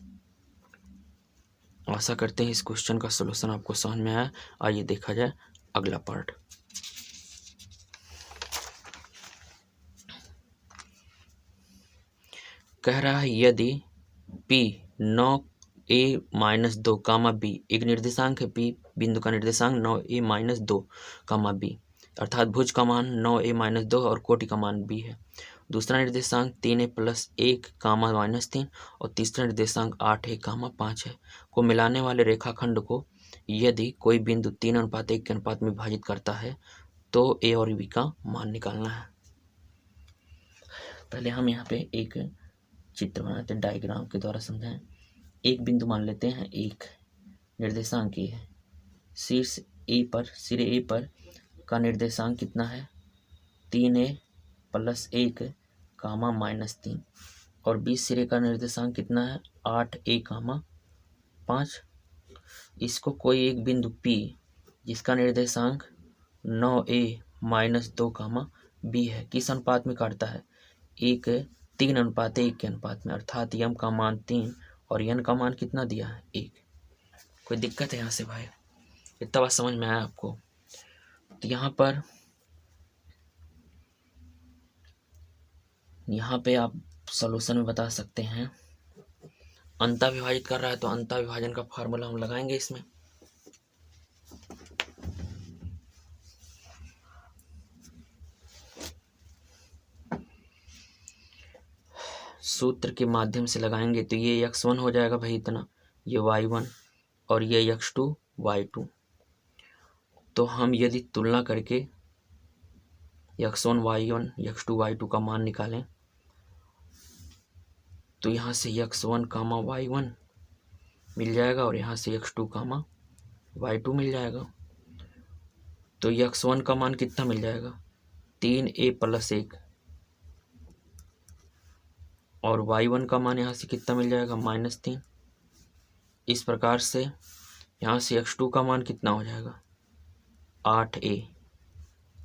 Speaker 1: आशा करते हैं इस क्वेश्चन का सलूशन आपको समझ में आया। आइए देखा जाए अगला पार्ट। कह रहा है यदि P 9a माइनस 2 कामा b, एक निर्देशांक है P, बिंदु का निर्देशांक 9a माइनस 2 कामा b, अर्थात भुज का मान 9a माइनस 2 और कोटि का मान b है। दूसरा निर्देशांक 3a प्लस 1 कामा माइनस 3 और तीसरा निर्देशांक 8a कामा 5 है को मिलाने वाले रेखाखंड को यदि कोई बिंदु 3:1 के अनुपात में विभाजित करता है तो a और b का मान निकालना है। पहले हम यहाँ पे एक चित्र बनाते हैं, डायग्राम के द्वारा समझाएं। एक बिंदु मान लेते हैं, एक निर्देशांक ए है, सिरे ए पर का निर्देशांक कितना है, 3a प्लस 1 कामा माइनस 3, और बी सिरे का निर्देशांक कितना है, 8a कामा 5। इसको कोई एक बिंदु P जिसका निर्देशांक 9a माइनस 2 कामा b है किस अनुपात में काटता है? 3:1 के अनुपात में, अर्थात यम का मान 3 और यन का मान कितना दिया है? 1। कोई दिक्कत है यहाँ से भाई? इतना बात समझ में आया आपको? तो यहाँ पे आप सॉल्यूशन में बता सकते हैं। अंतः विभाजित कर रहा है तो अंतः विभाजन का फार्मूला हम लगाएंगे इसमें। सूत्र के माध्यम से लगाएंगे तो ये x1 हो जाएगा भाई इतना, ये y1 और ये x2 y2। तो हम यदि तुलना करके x1 y1 x2 y2 का मान निकालें तो यहाँ से x1 कामा y1 मिल जाएगा और यहाँ से x2 कामा y2 मिल जाएगा। तो x1 का मान कितना मिल जाएगा? 3a + 1 और y1 का मान यहाँ से कितना मिल जाएगा? -3। इस प्रकार से यहाँ से x2 का मान कितना हो जाएगा? 8a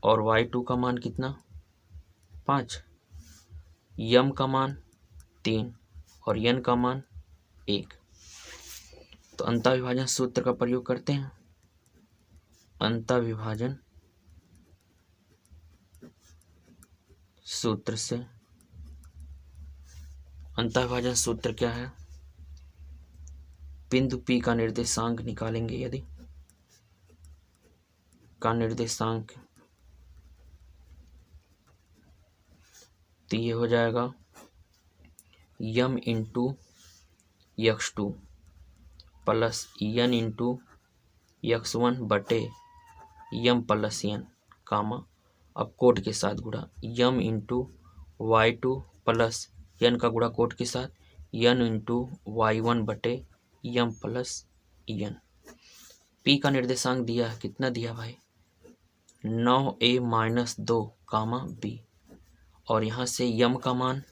Speaker 1: और y2 का मान कितना? 5। यम का मान 3 और यन का मान 1। तो अंतः विभाजन सूत्र का प्रयोग करते हैं। अंतः विभाजन सूत्र से, अंतः विभाजन सूत्र क्या है? बिंदु P का निर्देशांक निकालेंगे यदि का निर्देशांक, तो ये हो जाएगा यम इंटू x2 प्लस यन इंटू x1 बटे यम प्लस यन कामा, अब कोट के साथ गुणा, यम इंटू y2 प्लस यन का गुणा कोट के साथ यन इंटू y1 बटे यम प्लस यन। P का निर्देशांक दिया है, कितना दिया भाई? 9a माइनस 2 कामा b और यहाँ से यम का मान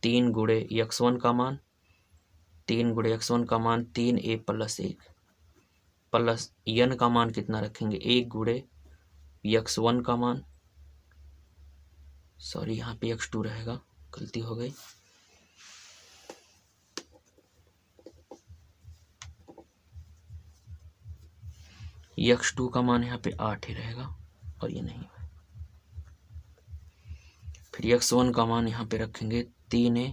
Speaker 1: 3 गुणे x1 का मान 3a + 1 प्लस यन का मान कितना रखेंगे? 1 गुणे x1 का मान, सॉरी यहाँ पे x2 रहेगा, गलती हो गई। x2 का मान यहाँ पे 8 ही रहेगा और ये नहीं है। फिर x1 का मान यहाँ पे रखेंगे 3a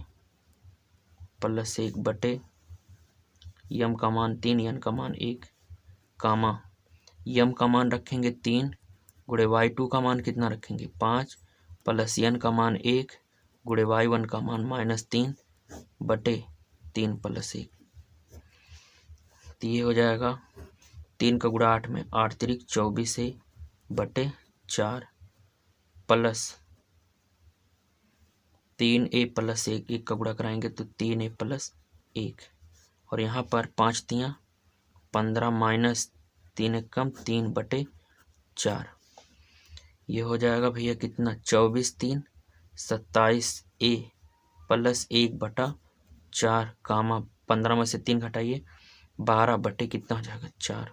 Speaker 1: + 1 बटे यम का मान 3 यन का मान 1 कामा, यम का मान रखेंगे 3 गुणे y2 का मान कितना रखेंगे? 5 प्लस यन का मान 1 गुणे y1 का मान -3 बटे 3 + 1। तो ये हो जाएगा 3 का गुणा 8 में 8 तिरिक 24 बटे 4 प्लस 3a + 1, 1 का गुणा कराएंगे तो 3a + 1 और यहाँ पर 5 तियाँ 15 माइनस 3 1 कम 3 बटे 4। ये हो जाएगा भैया कितना? 24 3 27a + 1 बटा 4 कामा 15 में से 3 घटाइए 12 बटे कितना हो जाएगा? 4।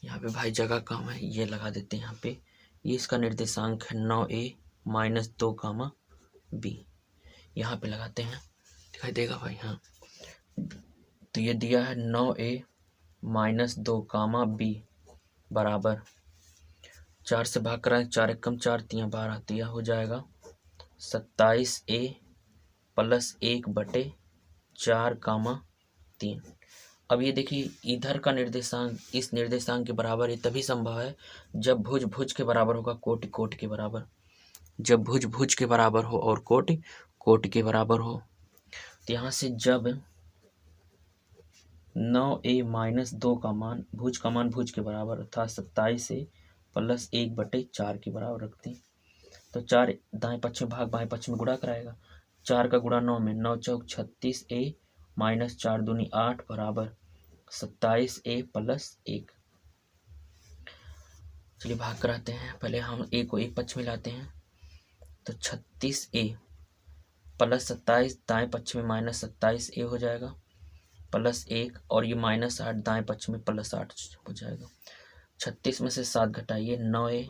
Speaker 1: यहाँ पे भाई जगह कम है, ये लगा देते हैं यहाँ पे। ये इसका निर्देशांक है 9a माइनस 2 कामा b, यहाँ पे लगाते हैं, दिखाई देगा भाई? हाँ, तो ये दिया है 9a माइनस 2 कामा b बराबर 4 से भाग कराएं, 4 1 कम 4 3 12, तो यह हो जाएगा 27a + 1 बटे 4 कामा 3। अब ये देखिए इधर का निर्देशांक इस निर्देशांक के बराबर ये तभी संभव है जब भुज भुज के बराबर होगा, कोटि कोटि के बराबर। जब भुज भुज के बराबर हो और कोटि कोटि के बराबर हो। तो यहाँ से जब 9a माइनस 2 का मान भुज के बराबर अर्थात 27a + 1 बटे 4 के बराबर रखते हैं तो 4 दाएं पक्ष में भाग बाएं पक्ष में गुणा कराएगा। 4 का गुणा 9 में 9 चौक 36a माइनस 4 दूनी 8 बराबर 27a + 1। चलिए भाग कराते हैं। पहले हम a को एक पक्ष में लाते हैं तो 36a + 27 दाएं पक्ष में -27a हो जाएगा +1 और ये -8 दाएं पक्ष में +8 हो जाएगा। 36 में से 7 घटाइए, 9a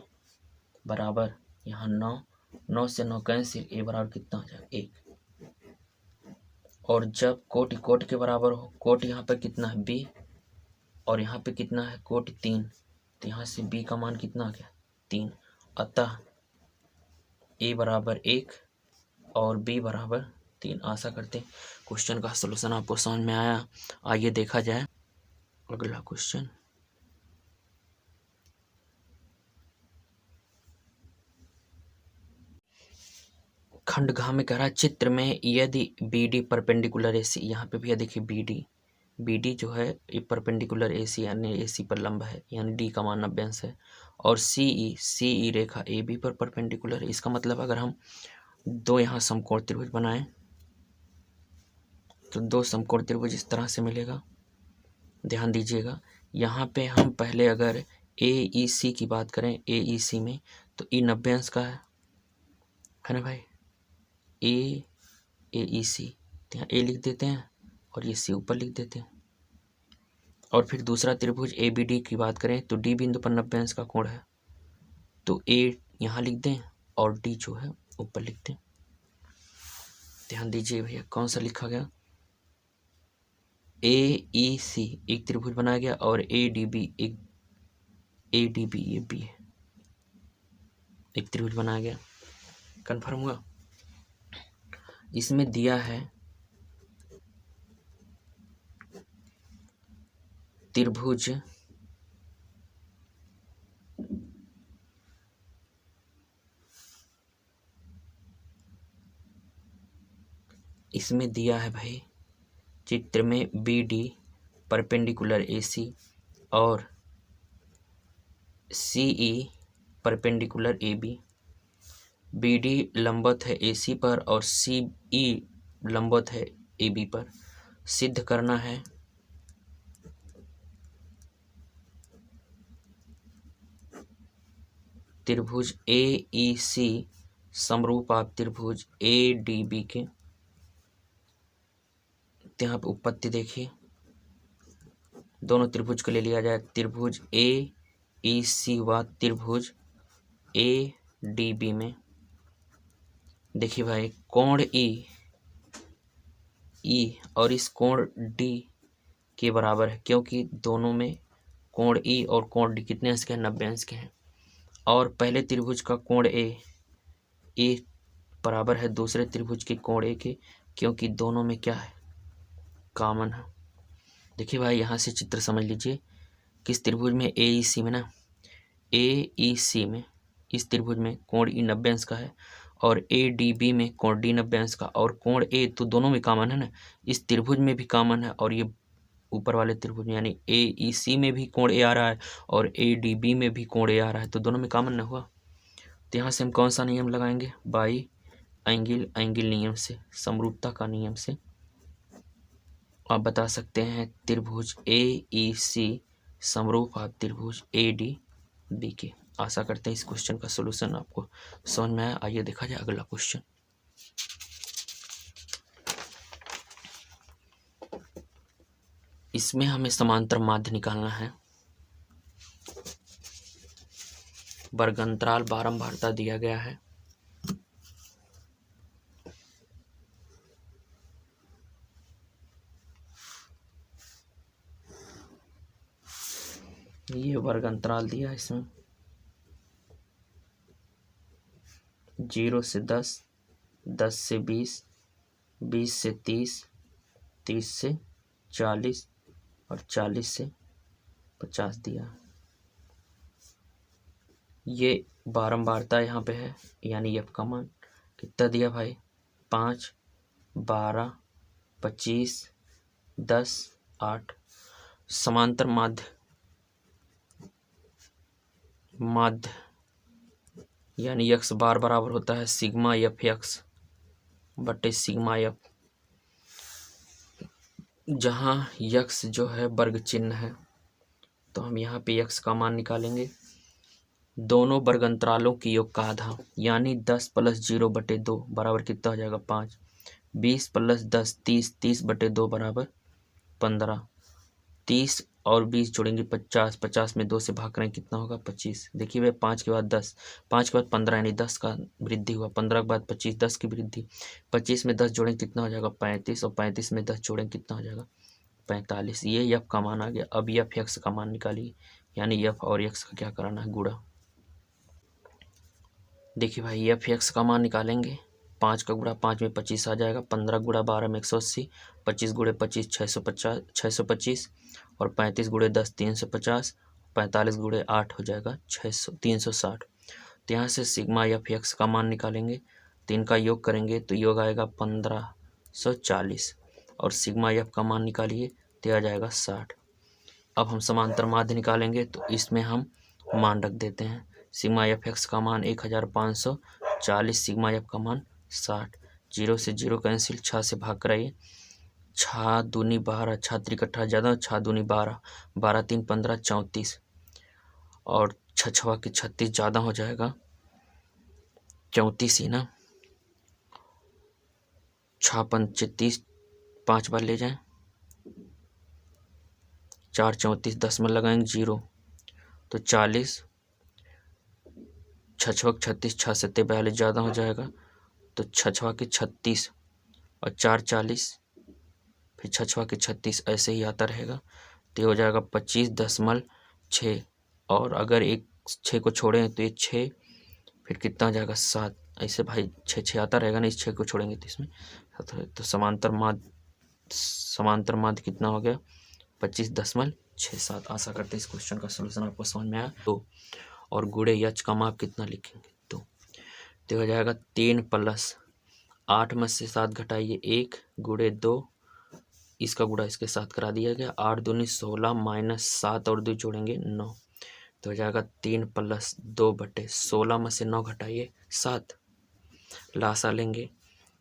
Speaker 1: बराबर यहाँ 9, 9 से 9 कैंसिल, a बराबर कितना हो जाएगा 1। और जब कोटि कोटि के बराबर हो, कोटि यहाँ पर कितना है b और यहाँ पे कितना है कोटि 3, तो यहाँ से b का मान कितना आ गया 3। अतः a बराबर 1 और b बराबर 3। आशा करते हैं क्वेश्चन का सलूशन आपको समझ में आया। आइए देखा जाए अगला क्वेश्चन। खंड घ में कह रहा है चित्र में यदि BD परपेंडिकुलर AC, यहाँ पे भी देखिए BD जो है ये परपेंडिकुलर AC यानी AC पर लंब है, यानी D का मान 90 अंश है। और CE रेखा AB पर परपेंडिकुलर है। इसका मतलब अगर हम दो यहाँ समकोण त्रिभुज बनाएं तो दो समकोण त्रिभुज इस तरह से मिलेगा। ध्यान दीजिएगा, यहाँ पे हम पहले अगर AEC की बात करें, AEC में तो E 90 अंश का है ना भाई, AEC, तो यहाँ A लिख देते हैं और ये C ऊपर लिख देते हैं। और फिर दूसरा त्रिभुज ABD की बात करें तो D बिंदु पर 90 अंश का कोण है, तो A यहाँ लिख दें और D जो है ऊपर लिख दें। ध्यान दीजिए भैया, कौन सा लिखा गया, AEC एक त्रिभुज बनाया गया और ADB ये B है, एक त्रिभुज बनाया गया। कन्फर्म हुआ। इसमें दिया है त्रिभुज इसमें दिया है भाई चित्र में BD परपेंडिकुलर AC और CE परपेंडिकुलर AB। BD लंबवत है AC पर और CE लंबवत है AB पर। सिद्ध करना है त्रिभुज AEC समरूप आप त्रिभुज ADB के। यहाँ पे उत्पत्ति देखिए, दोनों त्रिभुज को ले लिया जाए, त्रिभुज AEC व त्रिभुज ADB में देखिए भाई कोण E और इस कोण D के बराबर है, क्योंकि दोनों में कोण E और कोण D कितने अंश के हैं, 90 अंश के हैं। और पहले त्रिभुज का कोण A बराबर है दूसरे त्रिभुज के कोण A के, क्योंकि दोनों में क्या है, कॉमन है। देखिए भाई यहाँ से चित्र समझ लीजिए, किस त्रिभुज में AEC में ना, AEC में इस त्रिभुज में कोण E 90 अंश का है और ADB में कोण D 90 अंश का, और कोण A तो दोनों में कॉमन है ना, इस त्रिभुज में भी कॉमन है और ये ऊपर वाले त्रिभुज यानी AEC में भी कोण A आ रहा है और ADB में भी कोण A आ रहा है, तो दोनों में कॉमन न हुआ। तो यहाँ से हम कौन सा नियम लगाएंगे, बाई एंगल नियम से, समरूपता का नियम से आप बता सकते हैं त्रिभुज AEC समरूप आप त्रिभुज ADB के। आशा करते हैं इस क्वेश्चन का सलूशन आपको समझ में आया। आइए देखा जाए अगला क्वेश्चन। इसमें हमें समांतर माध्य निकालना है। वर्गांतराल बारंबारता दिया गया है। ये वर्गांतराल दिया है, इसमें 0 से 10, 10 से 20, 20 से 30, 30 से 40 और 40 से 50 दिया। ये बारंबारता यहाँ पे है, यानी f का मान कितना दिया भाई, 5, 12, 25, 10, 8। समांतर माध्य यानी x बार बराबर होता है सिग्मा fx बटे सिग्मा f, जहाँ x जो है वर्ग चिन्ह है, तो हम यहाँ पे x का मान निकालेंगे। दोनों वर्गांतरालों की योग का आधा यानी 10 + 0 बटे 2 बराबर कितना हो जाएगा 5, 20 + 10 30, 30 बटे 2 बराबर 15, 30 और 20 जोड़ेंगे 50, 50 में 2 से भाग करें कितना होगा 25। देखिए भाई 5 के बाद 10, 5 के बाद 15 यानी 10 का वृद्धि हुआ, 15 के बाद 25, 10 की वृद्धि, 25 में 10 जोड़ें कितना हो जाएगा 35, और 35 में 10 जोड़ें कितना हो जाएगा 45। ये एफ का मान आ गया। अब एफ एक्स का मान निकालिए, यानी एफ और एक्स का क्या कराना है गुणा। देखिए भाई एफ एक्स का मान निकालेंगे, 5 का गुणा 5 में 25 आ जाएगा, 15 गुणा 12 में 180, 25 गुणे 25 625, और 35 गुणे 10 350, 45 गुणे 8 हो जाएगा 360। तो यहाँ से सिग्मा एफ एक्स का मान निकालेंगे, तो इनका योग करेंगे तो योग आएगा 1540, और सिग्मा एफ का मान निकालिए तो आ जाएगा 60। अब हम समांतर माध्य निकालेंगे, तो इसमें हम मान रख देते हैं। सिग्मा एफ एक्स का मान 1540, सिग्मा एफ का मान 60। 0 से 0 कैंसिल, 6 से भाग कराइए, 6 दूनी 12, 6 त्रिक 18 ज़्यादा, 6 दूनी 12, 12 3 15 34, और 6 छवा की 36 ज़्यादा हो जाएगा, 34 ही ना, 6 पंच 30, 5 बार ले जाएं, 4 34, 10 में लगाएंगे 0, तो 40, 6 छवा 36, 6 सत्ते 42 ज़्यादा हो जाएगा, तो 6 छवा की 36 और 4 40, फिर 6 छवा की 36, ऐसे ही आता रहेगा। तो ये हो जाएगा 25.6, और अगर एक 6 को छोड़ें तो ये 6, फिर कितना हो जाएगा 7, ऐसे भाई 6 आता रहेगा ना, इस 6 को छोड़ेंगे तो इसमें तो समांतर माध्य कितना हो गया 25.67। आशा करते हैं इस क्वेश्चन का सलूशन आपको समझ में आया। तो और गुणे यच का माप कितना लिखेंगे, तो हो जाएगा 3 + 8 में से 7 घटाइए 1 गुणे 2, इसका गुणा इसके साथ करा दिया गया, 8 दूनी 16 माइनस 7 और 2 जोड़ेंगे 9, तो हो जाएगा 3 + 2/16 में से 9 घटाइए 7, लासा लेंगे,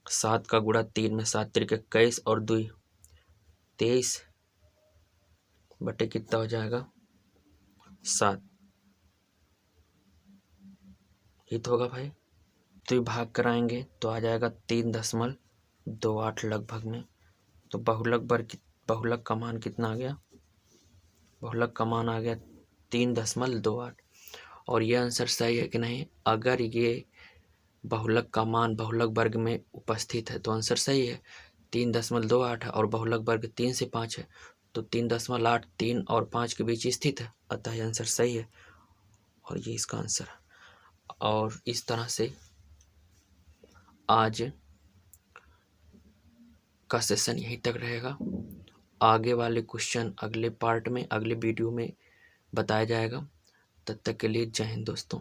Speaker 1: 7 का गुणा 3 में 7 त्रिक 21 और 2 23 बटे कितना हो जाएगा 7, ये तो होगा भाई। तो भाग कराएंगे तो आ जाएगा 3.28 लगभग में। तो बहुलक का मान कितना आ गया, बहुलक का मान आ गया 3.28। और ये आंसर सही है कि नहीं, अगर ये बहुलक का मान बहुलक वर्ग में उपस्थित है तो आंसर सही है, 3.28 है, और बहुलक वर्ग 3 से 5 है, तो 3.8 3 और 5 के बीच स्थित है, अतः यह आंसर सही है, और ये इसका आंसर है। और इस तरह से आज का सेशन यहीं तक रहेगा। आगे वाले क्वेश्चन अगले पार्ट में, अगले वीडियो में बताया जाएगा। तब तक के लिए जय हिंद दोस्तों।